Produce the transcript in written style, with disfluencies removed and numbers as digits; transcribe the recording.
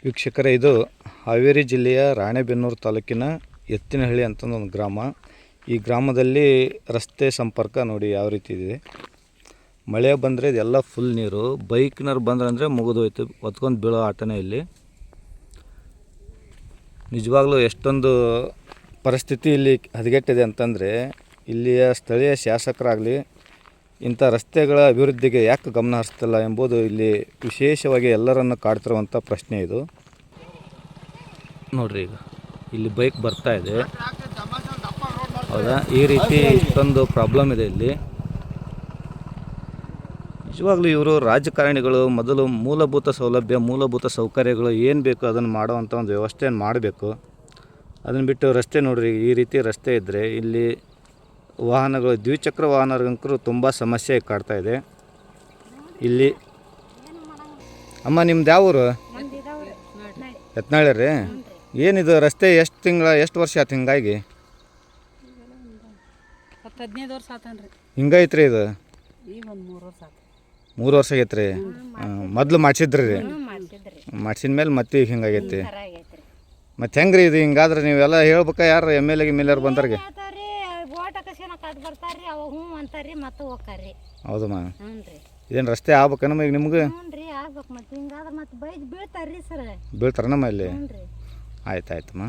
ವೀಕ್ಷಕರೇ, ಇದು ಹಾವೇರಿ ಜಿಲ್ಲೆಯ ರಾಣೆಬೆನ್ನೂರು ತಾಲೂಕಿನ ಎತ್ತಿನಹಳ್ಳಿ ಅಂತ ಒಂದು ಗ್ರಾಮ. ಈ ಗ್ರಾಮದಲ್ಲಿ ರಸ್ತೆ ಸಂಪರ್ಕ ನೋಡಿ ಯಾವ ರೀತಿ ಇದೆ. ಮಳೆ ಬಂದರೆ ಇದೆಲ್ಲ ಫುಲ್ ನೀರು. ಬೈಕ್ನವ್ರು ಬಂದ್ರಂದರೆ ಮುಗಿದೋಯ್ತು, ಹೊತ್ಕೊಂಡು ಬೀಳೋ ಆಟನೇ ಇಲ್ಲಿ. ನಿಜವಾಗ್ಲೂ ಎಷ್ಟೊಂದು ಪರಿಸ್ಥಿತಿ ಇಲ್ಲಿ ಹದಗೆಟ್ಟಿದೆ ಅಂತಂದರೆ, ಇಲ್ಲಿಯ ಸ್ಥಳೀಯ ಶಾಸಕರಾಗಲಿ ಇಂಥ ರಸ್ತೆಗಳ ಅಭಿವೃದ್ಧಿಗೆ ಯಾಕೆ ಗಮನ ಹರಿಸ್ತಿಲ್ಲ ಎಂಬುದು ಇಲ್ಲಿ ವಿಶೇಷವಾಗಿ ಎಲ್ಲರನ್ನು ಕಾಡ್ತಿರುವಂಥ ಪ್ರಶ್ನೆ ಇದು. ನೋಡ್ರಿ, ಈಗ ಇಲ್ಲಿ ಬೈಕ್ ಬರ್ತಾ ಇದೆ, ಹೌದಾ? ಈ ರೀತಿ ಇಷ್ಟೊಂದು ಪ್ರಾಬ್ಲಮ್ ಇದೆ ಇಲ್ಲಿ. ನಿಜವಾಗ್ಲೂ ಇವರು ರಾಜಕಾರಣಿಗಳು ಮೊದಲು ಮೂಲಭೂತ ಸೌಲಭ್ಯ, ಮೂಲಭೂತ ಸೌಕರ್ಯಗಳು ಏನು ಬೇಕು ಅದನ್ನು ಮಾಡೋವಂಥ ಒಂದು ವ್ಯವಸ್ಥೆಯನ್ನು ಮಾಡಬೇಕು. ಅದನ್ನು ಬಿಟ್ಟು ರಸ್ತೆ ನೋಡ್ರಿ, ಈ ರೀತಿ ರಸ್ತೆ ಇದ್ದರೆ ಇಲ್ಲಿ ವಾಹನಗಳು, ದ್ವಿಚಕ್ರ ವಾಹನಕ್ಕೂ ತುಂಬ ಸಮಸ್ಯೆ ಕಾಡ್ತಾ ಇದೆ ಇಲ್ಲಿ. ಅಮ್ಮ, ನಿಮ್ದು ಯಾವ ಊರು? ಯತ್ನಾಳಿ ರೀ. ಏನಿದು ರಸ್ತೆ ಎಷ್ಟು ವರ್ಷ ಆಯ್ತು ಹಿಂಗಾಗಿ? 15 ವರ್ಷ ಆತನ್ರಿ ಹಿಂಗೈತ್ರಿ ಇದು. ಈಗ ಒಂದು 3 ವರ್ಷ ಆತು. 3 ವರ್ಷ ಆಗೈತ್ರಿ. ಮೊದಲು ಮಾಡಿಸಿದ್ರಿ ರೀ? ಮಾಡಿಸಿದ ಮೇಲೆ ಮತ್ತೆ ಈಗ ಹಿಂಗಾಗೈತಿ. ಮತ್ತೆ ಹೆಂಗ್ರಿ ಇದು ಹಿಂಗಾದ್ರೆ? ನೀವೆಲ್ಲ ಹೇಳ್ಬೇಕಾ? ಯಾರು ಎಮ್ ಎಲ್ ಎ ಬಂದವ್ರಿಗೆ? ಹೌದಮ್ಮ. ಇದೇನು ರಸ್ತೆ ಆಗ್ಬೇಕಮ್ಮ ಈಗ ನಿಮ್ಗೆ? ಬೀಳ್ತಾರ ನಮ್ಮ ಇಲ್ಲಿ. ಆಯ್ತಾಯ್ತಮ್ಮ.